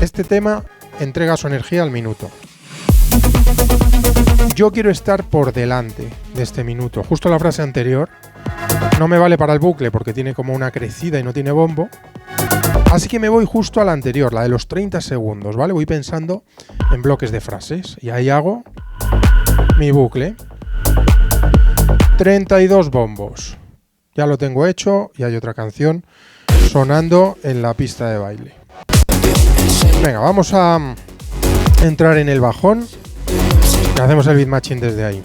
Este tema entrega su energía al minuto. Yo quiero estar por delante de este minuto. Justo la frase anterior no me vale para el bucle porque tiene como una crecida y no tiene bombo. Así que me voy justo a la anterior, la de los 30 segundos, ¿vale? Voy pensando en bloques de frases y ahí hago mi bucle. 32 bombos. Ya lo tengo hecho y hay otra canción sonando en la pista de baile. Venga, vamos a entrar en el bajón y hacemos el beat matching desde ahí.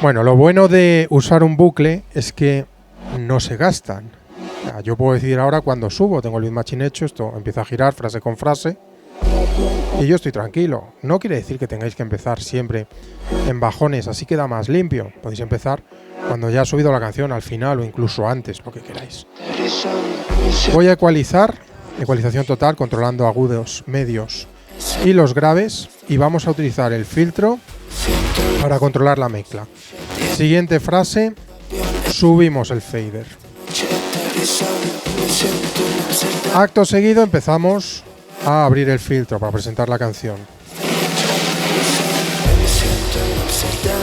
Bueno, lo bueno de usar un bucle es que no se gastan. O sea, yo puedo decidir ahora cuando subo, tengo el beat matching hecho, esto empieza a girar frase con frase y yo estoy tranquilo. No quiere decir que tengáis que empezar siempre en bajones, así queda más limpio. Podéis empezar cuando ya ha subido la canción, al final o incluso antes, lo que queráis. Voy a ecualizar, ecualización total, controlando agudos, medios y los graves, y vamos a utilizar el filtro para controlar la mezcla. Siguiente frase, subimos el fader. Acto seguido empezamos a abrir el filtro para presentar la canción.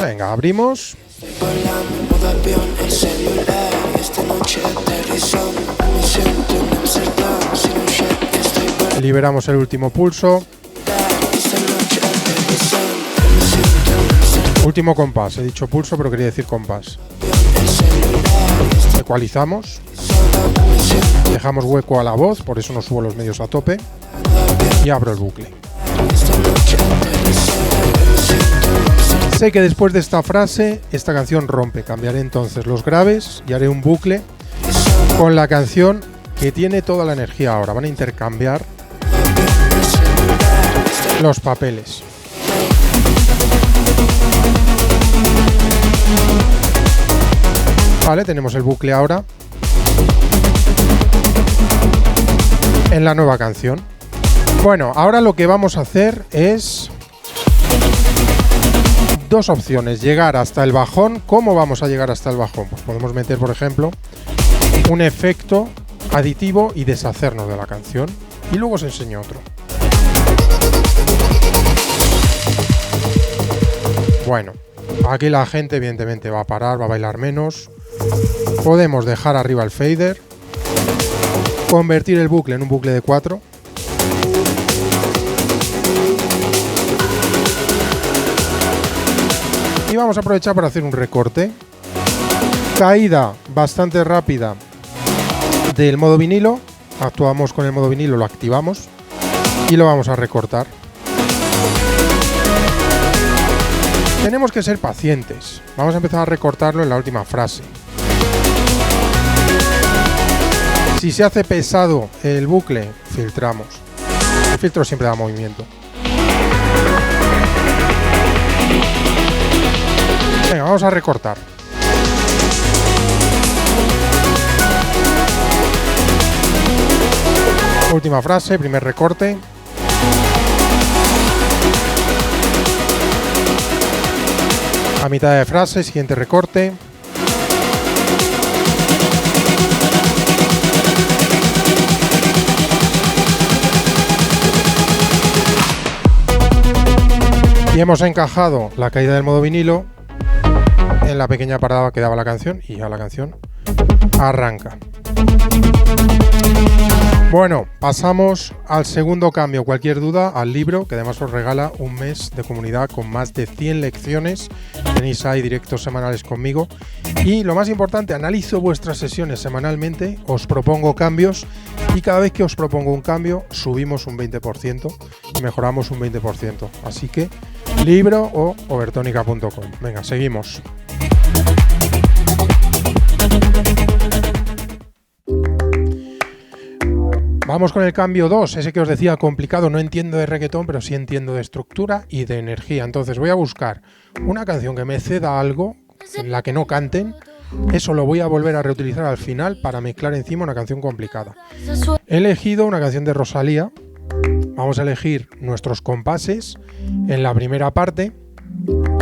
Venga, abrimos. Liberamos el último pulso. Último compás, he dicho pulso pero quería decir compás. Ecualizamos. Dejamos hueco a la voz, por eso no subo los medios a tope. Y abro el bucle. Sé que después de esta frase, esta canción rompe. Cambiaré entonces los graves y haré un bucle con la canción que tiene toda la energía ahora. Van a intercambiar los papeles. Vale, tenemos el bucle ahora en la nueva canción. Bueno, ahora lo que vamos a hacer es dos opciones. Llegar hasta el bajón. ¿Cómo vamos a llegar hasta el bajón? Pues podemos meter, por ejemplo, un efecto aditivo y deshacernos de la canción. Y luego os enseño otro. Bueno, aquí la gente evidentemente va a parar, va a bailar menos. Podemos dejar arriba el fader, convertir el bucle en un bucle de 4. Y vamos a aprovechar para hacer un recorte. Caída bastante rápida del modo vinilo. Actuamos con el modo vinilo, lo activamos y lo vamos a recortar. Tenemos que ser pacientes. Vamos a empezar a recortarlo en la última frase. Si se hace pesado el bucle, filtramos. El filtro siempre da movimiento. Venga, vamos a recortar. Última frase, primer recorte. A mitad de frase, siguiente recorte. Y hemos encajado la caída del modo vinilo en la pequeña parada que daba la canción y ya la canción arranca. Bueno, pasamos al segundo cambio. Cualquier duda, al libro, que además os regala un mes de comunidad con más de 100 lecciones. Tenéis ahí directos semanales conmigo. Y lo más importante, analizo vuestras sesiones semanalmente, os propongo cambios y cada vez que os propongo un cambio, subimos un 20% y mejoramos un 20%. Así que, libro o obertonica.com. Venga, seguimos. Vamos con el cambio 2, ese que os decía complicado, no entiendo de reggaetón, pero sí entiendo de estructura y de energía. Entonces voy a buscar una canción que me ceda algo, en la que no canten, eso lo voy a volver a reutilizar al final para mezclar encima una canción complicada. He elegido una canción de Rosalía, vamos a elegir nuestros compases en la primera parte,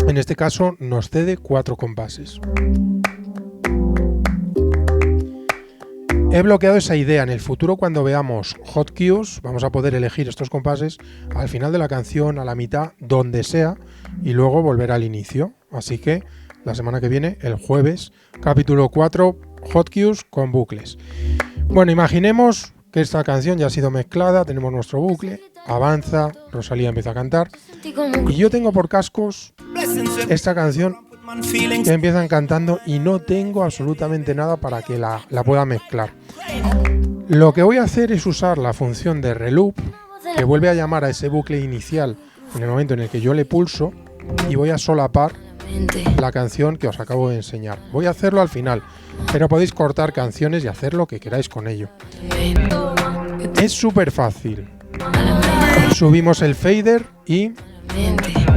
en este caso nos cede 4 compases. He bloqueado esa idea. En el futuro, cuando veamos hot cues, vamos a poder elegir estos compases al final de la canción, a la mitad, donde sea, y luego volver al inicio. Así que la semana que viene, el jueves, capítulo 4, hot cues con bucles. Bueno, imaginemos que esta canción ya ha sido mezclada, tenemos nuestro bucle, avanza, Rosalía empieza a cantar, y yo tengo por cascos esta canción que empiezan cantando y no tengo absolutamente nada para que la pueda mezclar. Lo que voy a hacer es usar la función de reloop, que vuelve a llamar a ese bucle inicial en el momento en el que yo le pulso, y voy a solapar la canción que os acabo de enseñar. Voy a hacerlo al final, pero podéis cortar canciones y hacer lo que queráis con ello. Es súper fácil. Subimos el fader y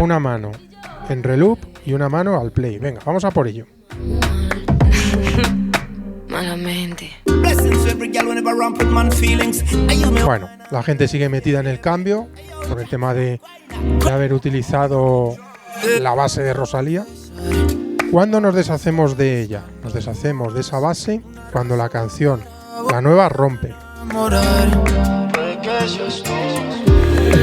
una mano en reloop y una mano al play. Venga, vamos a por ello. Bueno, la gente sigue metida en el cambio por el tema de haber utilizado la base de Rosalía. ¿Cuándo nos deshacemos de ella? Nos deshacemos de esa base cuando la canción, la nueva, rompe.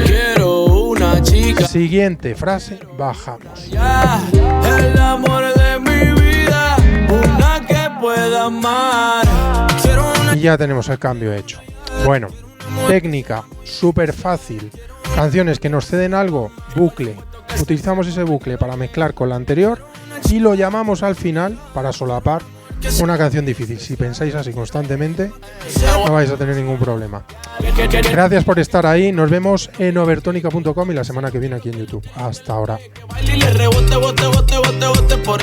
Quiero una chica. Siguiente frase, bajamos. El amor de mi vida, una que pueda amar. Y ya tenemos el cambio hecho. Bueno, técnica súper fácil. Canciones que nos ceden algo, bucle. Utilizamos ese bucle para mezclar con la anterior y lo llamamos al final para solapar una canción difícil. Si pensáis así constantemente, no vais a tener ningún problema. Gracias por estar ahí. Nos vemos en overtonica.com y la semana que viene aquí en YouTube. Hasta ahora.